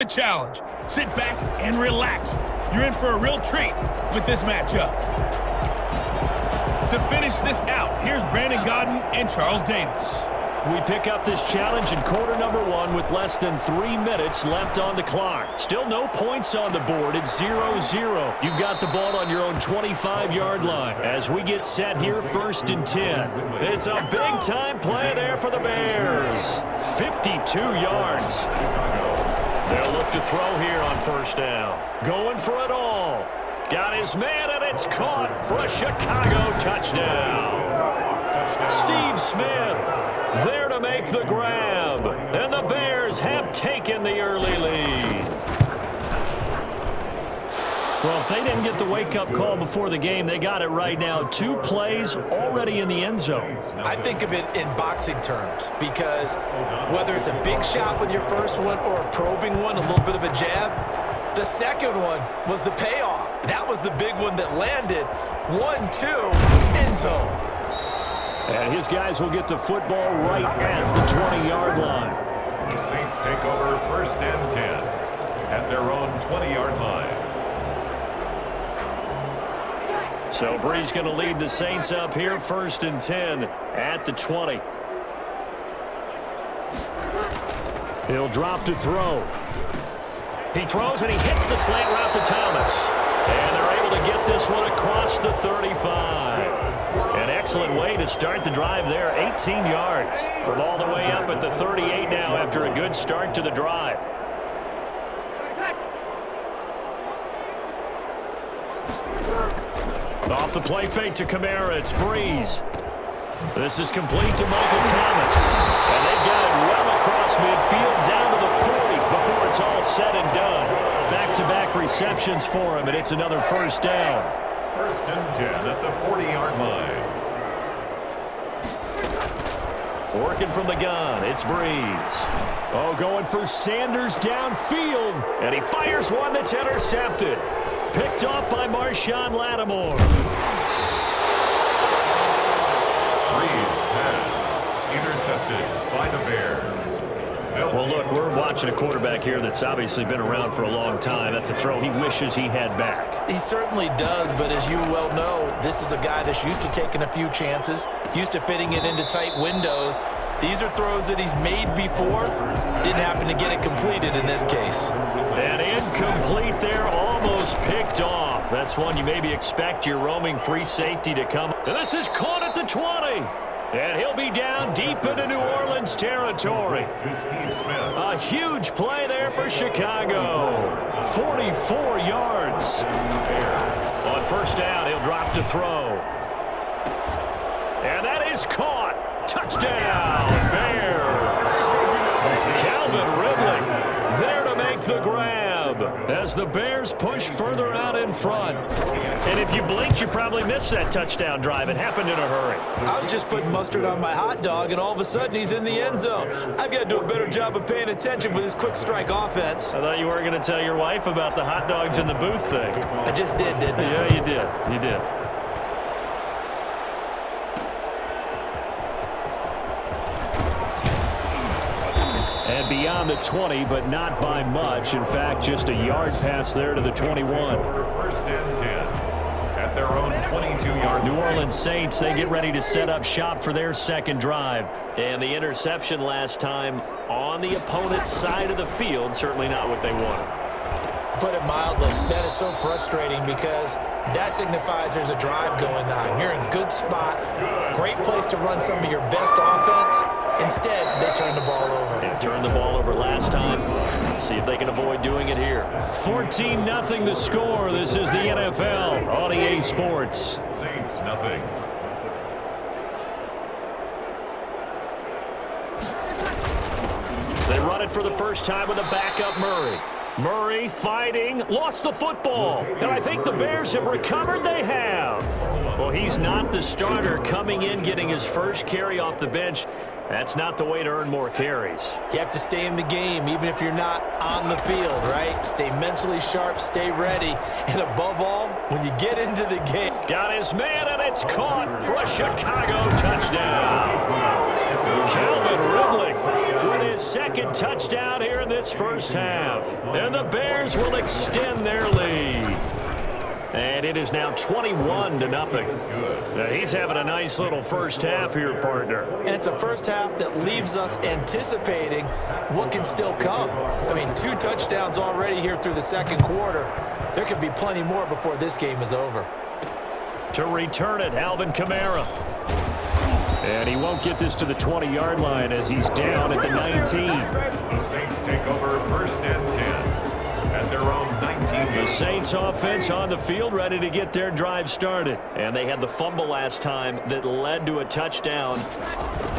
A challenge. Sit back and relax. You're in for a real treat with this matchup. To finish this out, here's Brandon Godden and Charles Davis. We pick up this challenge in quarter number 1 with less than 3 minutes left on the clock. Still no points on the board. It's 0-0. You've got the ball on your own 25-yard line. As we get set here, 1st and 10. It's a big-time play there for the Bears. 52 yards. They'll look to throw here on 1st down. Going for it all. Got his man, and it's caught for a Chicago touchdown. Steve Smith there to make the grab. And the Bears have taken the early lead. Well, if they didn't get the wake-up call before the game, they got it right now. 2 plays already in the end zone. I think of it in boxing terms because whether it's a big shot with your first one or a probing one, a little bit of a jab, the second one was the payoff. That was the big one that landed. 1-2, end zone. And his guys will get the football right at the 20-yard line. The Saints take over 1st and 10 at their own 20-yard line. So Bree's going to lead the Saints up here, 1st and 10 at the 20. He'll drop to throw. He throws and he hits the slant route to Thomas. And they're able to get this one across the 35. An excellent way to start the drive there, 18 yards. From all the way up at the 38 now after a good start to the drive. Off the play fake to Kamara, it's Breeze. This is complete to Michael Thomas. And they've got it well across midfield down to the 40 before it's all said and done. Back-to-back receptions for him, and it's another 1st down. 1st and 10 at the 40-yard line. Working from the gun, it's Breeze. Oh, going for Sanders downfield. And he fires one that's intercepted. Picked off by Marshawn Lattimore. Breeze pass intercepted by the Bears. Well, look, we're watching a quarterback here that's obviously been around for a long time. That's a throw he wishes he had back. He certainly does, but as you well know, this is a guy that's used to taking a few chances, used to fitting it into tight windows. These are throws that he's made before. Didn't happen to get it completed in this case. And incomplete there, almost picked off. That's one you maybe expect your roaming free safety to come. And this is caught at the 20. And he'll be down deep into New Orleans territory. To Steve Smith. A huge play there for Chicago. 44 yards. On 1st down, he'll drop to throw. And that is caught. Touchdown, Bears. Calvin Ridley there to make the grab as the Bears push further out in front. And if you blinked, you probably missed that touchdown drive. It happened in a hurry. I was just putting mustard on my hot dog, and all of a sudden he's in the end zone. I've got to do a better job of paying attention with his quick strike offense. I thought you were going to tell your wife about the hot dogs in the booth thing. I just did, didn't I? Yeah, you did. You did. And beyond the 20, but not by much. In fact, just a yard pass there to the 21. 1st and 10 at their own 22-yard line. New Orleans Saints, they get ready to set up shop for their 2nd drive. And the interception last time on the opponent's side of the field, certainly not what they wanted. Put it mildly, that is so frustrating because that signifies there's a drive going on. You're in good spot, great place to run some of your best offense. Instead, they turn the ball over. They turned the ball over last time. See if they can avoid doing it here. 14-0 the score. This is the NFL on EA Sports. Saints nothing. They run it for the first time with a backup Murray. Murray fighting, lost the football. And I think the Bears have recovered. They have. Well, he's not the starter coming in, getting his first carry off the bench. That's not the way to earn more carries. You have to stay in the game, even if you're not on the field, right? Stay mentally sharp, stay ready. And above all, when you get into the game. Got his man, and it's caught for a Chicago touchdown. Calvin Ridley with his second touchdown here in this first half. And the Bears will extend their lead. And it is now 21-0. He's having a nice little first half here, partner. And it's a first half that leaves us anticipating what can still come. I mean, 2 touchdowns already here through the second quarter. There could be plenty more before this game is over. To return it, Alvin Kamara. And he won't get this to the 20-yard line as he's down at the 19. The Saints take over first and 10 at their own 19. The Saints offense on the field ready to get their drive started. And they had the fumble last time that led to a touchdown.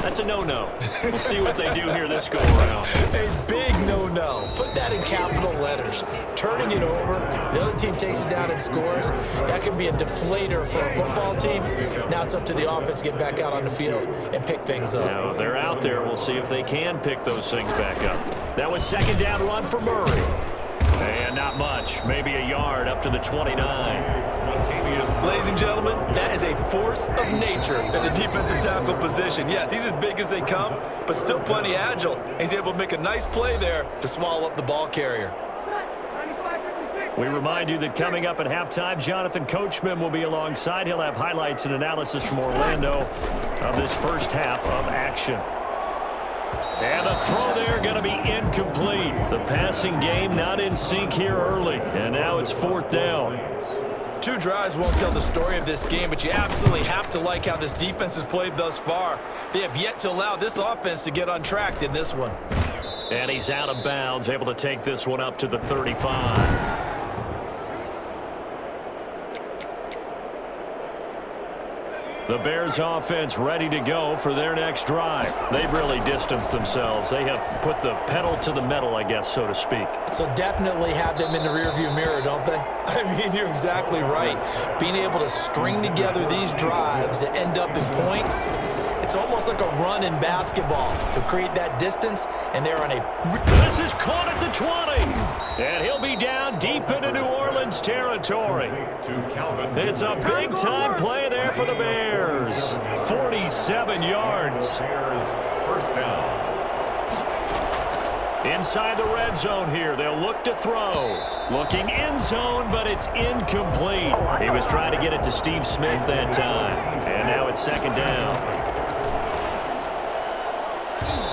That's a no-no. We'll see what they do here this go-around. A big no-no. Put that in capital letters. Turning it over, the other team takes it down and scores. That can be a deflator for a football team. Now it's up to the offense to get back out on the field and pick things up. Now, if they're out there, we'll see if they can pick those things back up. That was second down run for Murray. And not much, maybe a yard up to the 29. Ladies and gentlemen, that is a force of nature at the defensive tackle position. Yes, he's as big as they come, but still plenty agile. He's able to make a nice play there to swallow up the ball carrier. We remind you that coming up at halftime, Jonathan Coachman will be alongside. He'll have highlights and analysis from Orlando of this first half of action. And the throw there going to be incomplete. The passing game not in sync here early. And now it's fourth down. 2 drives won't tell the story of this game, but you absolutely have to like how this defense has played thus far. They have yet to allow this offense to get untracked in this one. And he's out of bounds, able to take this one up to the 35. The Bears offense ready to go for their next drive. They've really distanced themselves. They have put the pedal to the metal, I guess, so to speak. So definitely have them in the rearview mirror, don't they? I mean, you're exactly right. Being able to string together these drives that end up in points, it's almost like a run in basketball to create that distance, and they're on a... This is caught at the 20. And he'll be down deep into New Orleans territory. It's a big-time play there for the Bears. 47 yards. First down. Inside the red zone here. They'll look to throw. Looking end zone, but it's incomplete. He was trying to get it to Steve Smith that time. And now it's second down.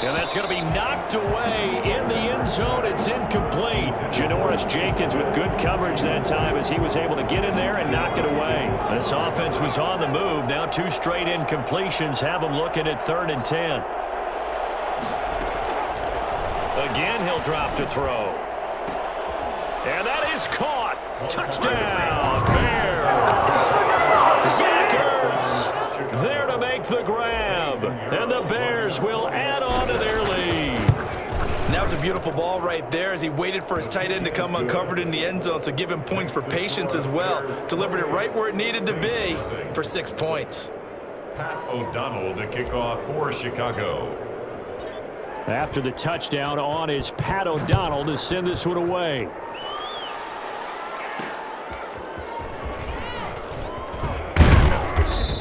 And that's going to be knocked away in the end zone. It's incomplete. Janoris Jenkins with good coverage that time as he was able to get in there and knock it away. This offense was on the move. Now 2 straight incompletions have them looking at 3rd and 10. Again, he'll drop to throw. And that is caught. Touchdown, Bears. Zach Ertz there to make the grab. And the Bears will add on to their lead. And that was a beautiful ball right there as he waited for his tight end to come uncovered in the end zone, so give him points for patience as well. Delivered it right where it needed to be for 6 points. Pat O'Donnell to kick off for Chicago. After the touchdown on is Pat O'Donnell to send this one away.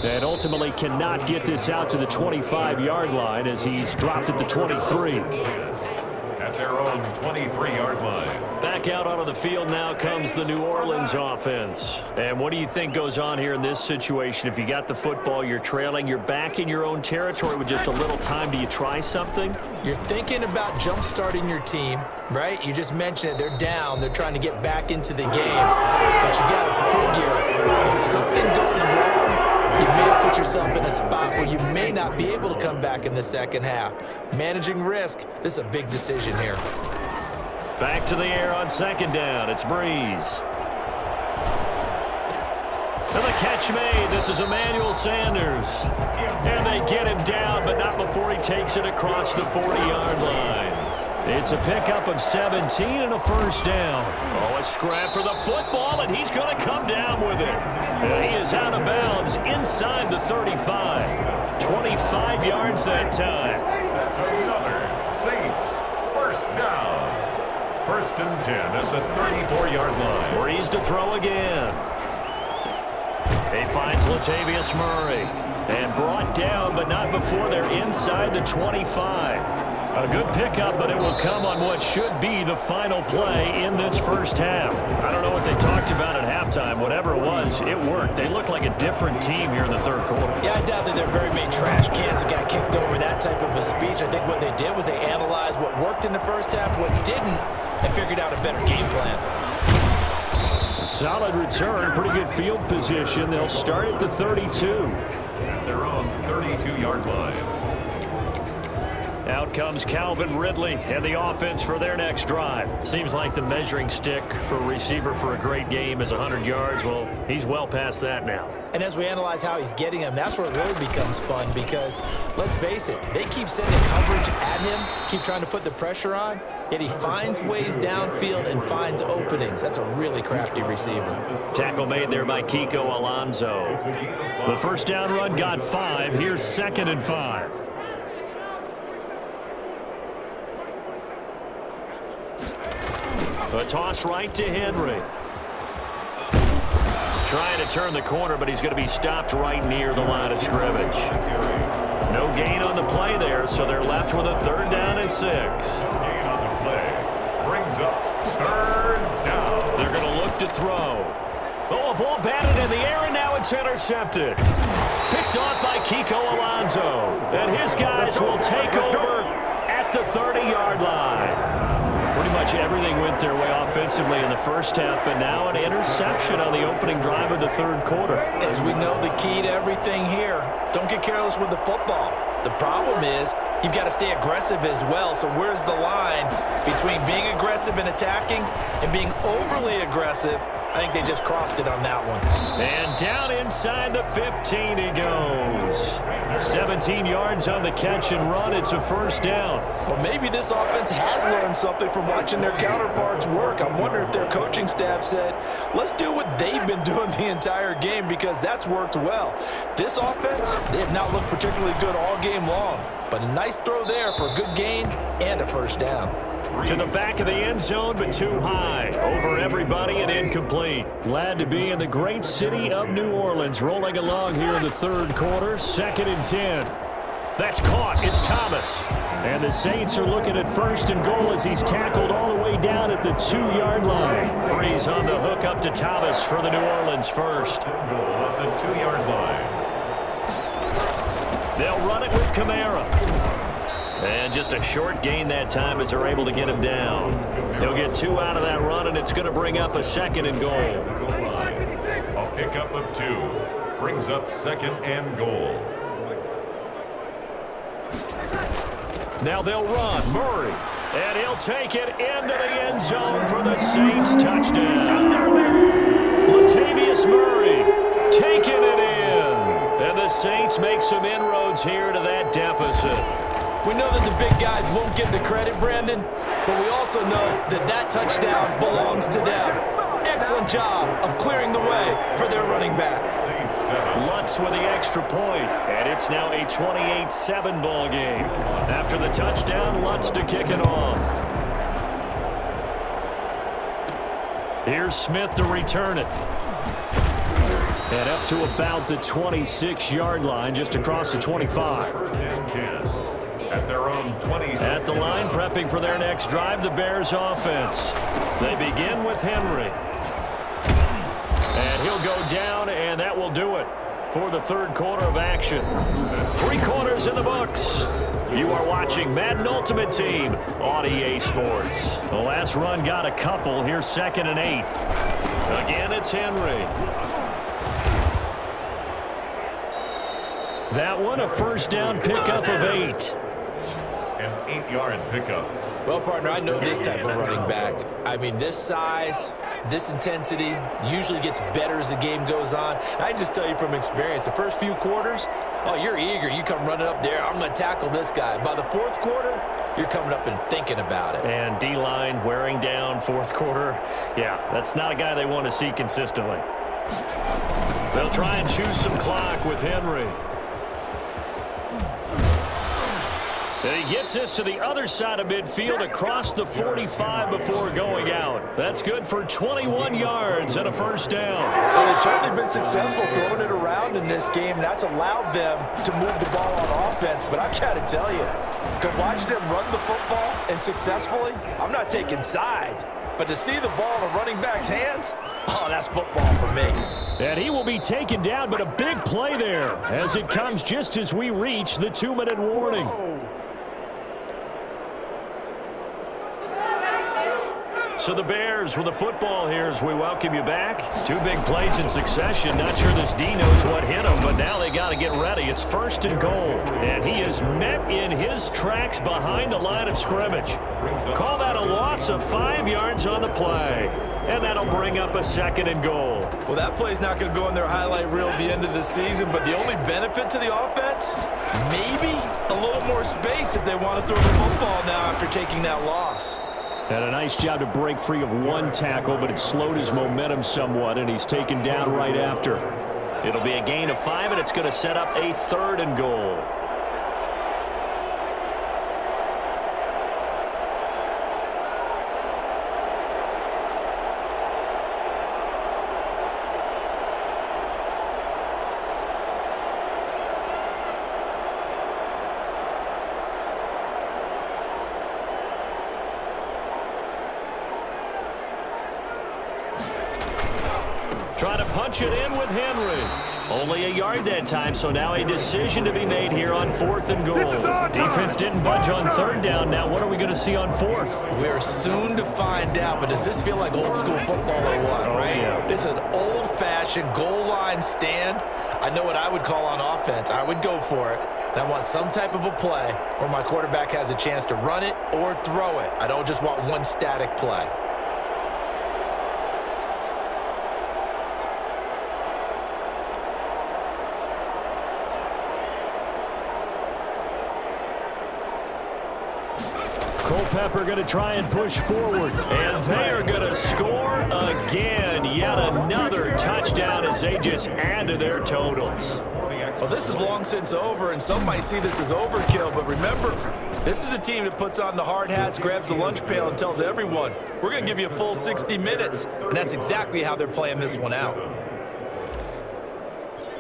And ultimately cannot get this out to the 25-yard line as he's dropped at the 23. At their own 23-yard line. Back out onto the field now comes the New Orleans offense. And what do you think goes on here in this situation? If you got the football, you're trailing, you're back in your own territory with just a little time. Do you try something? You're thinking about jump-starting your team, right? You just mentioned it. They're down. They're trying to get back into the game. But you got to figure, if something goes wrong, you may put yourself in a spot where you may not be able to come back in the second half. Managing risk, this is a big decision here. Back to the air on second down. It's Breeze. And the catch made. This is Emmanuel Sanders. And they get him down, but not before he takes it across the 40-yard line. It's a pickup of 17 and a first down. Oh, a scrap for the football, and he's going to come down with it. And he is out of bounds inside the 35. 25 yards that time. That's another Saints first down. First and 10 at the 34-yard line. Breeze to throw again. He finds Latavius Murray. And brought down, but not before they're inside the 25. A good pickup, but it will come on what should be the final play in this first half. I don't know what they talked about at halftime. Whatever it was, it worked. They look like a different team here in the third quarter. Yeah, I doubt that they're very many trash cans that got kicked over, that type of a speech. I think what they did was they analyzed what worked in the first half, what didn't, and figured out a better game plan. A solid return, pretty good field position. They'll start at the 32. At their own 32-yard line. Out comes Calvin Ridley and the offense for their next drive. Seems like the measuring stick for a receiver for a great game is 100 yards. Well, he's well past that now. And as we analyze how he's getting them, that's where it really becomes fun because, let's face it, they keep sending coverage at him, keep trying to put the pressure on, yet he finds ways downfield and finds openings. That's a really crafty receiver. Tackle made there by Kiko Alonso. The first down run got 5. Here's 2nd and 5. A toss right to Henry. Trying to turn the corner, but he's going to be stopped right near the line of scrimmage. No gain on the play there, so they're left with a 3rd down and 6. Gain on the play brings up 3rd down. They're going to look to throw. Oh, a ball batted in the air, and now it's intercepted. Picked off by Kiko Alonso. And his guys will take over at the 30-yard line. Pretty much everything went their way offensively in the first half, but now an interception on the opening drive of the 3rd quarter. As we know, the key to everything here, don't get careless with the football. The problem is you've got to stay aggressive as well. So where's the line between being aggressive and attacking and being overly aggressive? I think they just crossed it on that one. And down inside the 15 he goes. 17 yards on the catch and run. It's a 1st down. Well, maybe this offense has learned something from watching their counterparts work. I'm wondering if their coaching staff said, let's do what they've been doing the entire game because that's worked well. This offense, they have not looked particularly good all game long. But a nice throw there for a good gain and a 1st down. To the back of the end zone, but too high. Over everybody and incomplete. Glad to be in the great city of New Orleans. Rolling along here in the 3rd quarter. 2nd and 10. That's caught. It's Thomas. And the Saints are looking at 1st and goal as he's tackled all the way down at the 2-yard line. Breeze on the hook up to Thomas for the New Orleans 1st. Goal at the 2-yard line. They'll run it with Kamara. And just a short gain that time as they're able to get him down. He'll get 2 out of that run, and it's going to bring up a 2nd and goal. A pickup of 2 brings up 2nd and goal. Now they'll run. Murray. And he'll take it into the end zone for the Saints touchdown. Latavius Murray taking it in. And the Saints make some inroads here to that deficit. We know that the big guys won't get the credit, Brandon, but we also know that that touchdown belongs to them. Excellent job of clearing the way for their running back. Lutz with the extra point, and it's now a 28-7 ball game. After the touchdown, Lutz to kick it off. Here's Smith to return it. And up to about the 26-yard line, just across the 25. 1st and 10. At their own 26. At the line, prepping for their next drive, the Bears offense. They begin with Henry. And he'll go down, and that will do it for the 3rd quarter of action. 3 quarters in the books. You are watching Madden Ultimate Team on EA Sports. The last run got a couple. Here's 2nd and 8. Again, it's Henry. That one, a 1st down pickup of 8. An 8-yard pickup. Well, partner, I know this type of running back. I mean, this size, this intensity usually gets better as the game goes on. And I just tell you from experience, the first few quarters, oh, you're eager. You come running up there, I'm going to tackle this guy. By the 4th quarter, you're coming up and thinking about it. And D-line wearing down 4th quarter. Yeah, that's not a guy they want to see consistently. They'll try and choose some clock with Henry. And he gets this to the other side of midfield across the 45 before going out. That's good for 21 yards and a first down. Well, they've certainly been successful throwing it around in this game, and that's allowed them to move the ball on offense. But I've got to tell you, to watch them run the football and successfully, I'm not taking sides, but to see the ball in a running back's hands, oh, that's football for me. And he will be taken down, but a big play there as it comes just as we reach the 2-minute warning. So the Bears with the football here as we welcome you back. 2 big plays in succession. Not sure this D knows what hit him, but now they got to get ready. It's 1st and goal. And he is met in his tracks behind the line of scrimmage. Call that a loss of 5 yards on the play. And that'll bring up a 2nd and goal. Well, that play's not going to go in their highlight reel at the end of the season, but the only benefit to the offense, maybe a little more space if they want to throw the football now after taking that loss. Had a nice job to break free of 1 tackle, but it slowed his momentum somewhat, and he's taken down right after. It'll be a gain of 5, and it's going to set up a 3rd and goal. Trying to punch it in with Henry. Only a yard that time, so now a decision to be made here on 4th and goal. Defense didn't budge on 3rd down. Now what are we going to see on 4th? We are soon to find out, but does this feel like old school football or what, right? Yeah. This is an old-fashioned goal line stand. I know what I would call on offense. I would go for it. And I want some type of a play where my quarterback has a chance to run it or throw it. I don't just want one static play. Culpepper going to try and push forward. And they are going to score again. Yet another touchdown as they just add to their totals. Well, this is long since over, and some might see this as overkill. But remember, this is a team that puts on the hard hats, grabs the lunch pail, and tells everyone, we're going to give you a full 60 minutes. And that's exactly how they're playing this one out.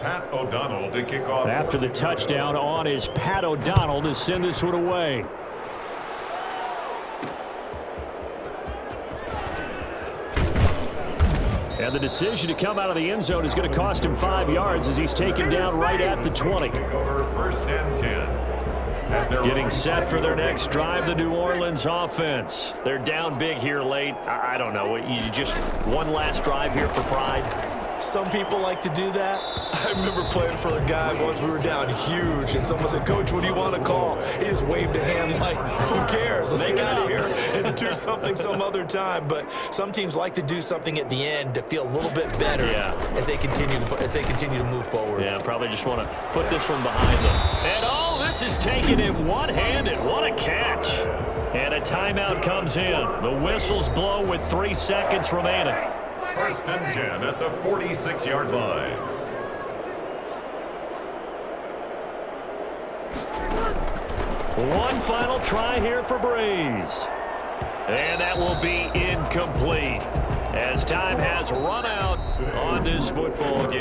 Pat O'Donnell to kick off. After the touchdown on is Pat O'Donnell to send this one away. And the decision to come out of the end zone is going to cost him 5 yards as he's taken down right at the 20. Over 1st and 10. Getting set for their next drive, the New Orleans offense. They're down big here late. I don't know. You just one last drive here for pride. Some people like to do that. I remember playing for a guy once. We were down huge, and someone said, Coach, what do you want to call? He just waved a hand like, who cares? Let's get out of here and do something some other time. But some teams like to do something at the end to feel a little bit better as they continue to move forward. Yeah, probably just want to put this one behind them. And oh, this is taking him one-handed. What a catch. And a timeout comes in. The whistles blow with 3 seconds remaining. 1st and 10 at the 46-yard line. One final try here for Breeze. And that will be incomplete as time has run out on this football game.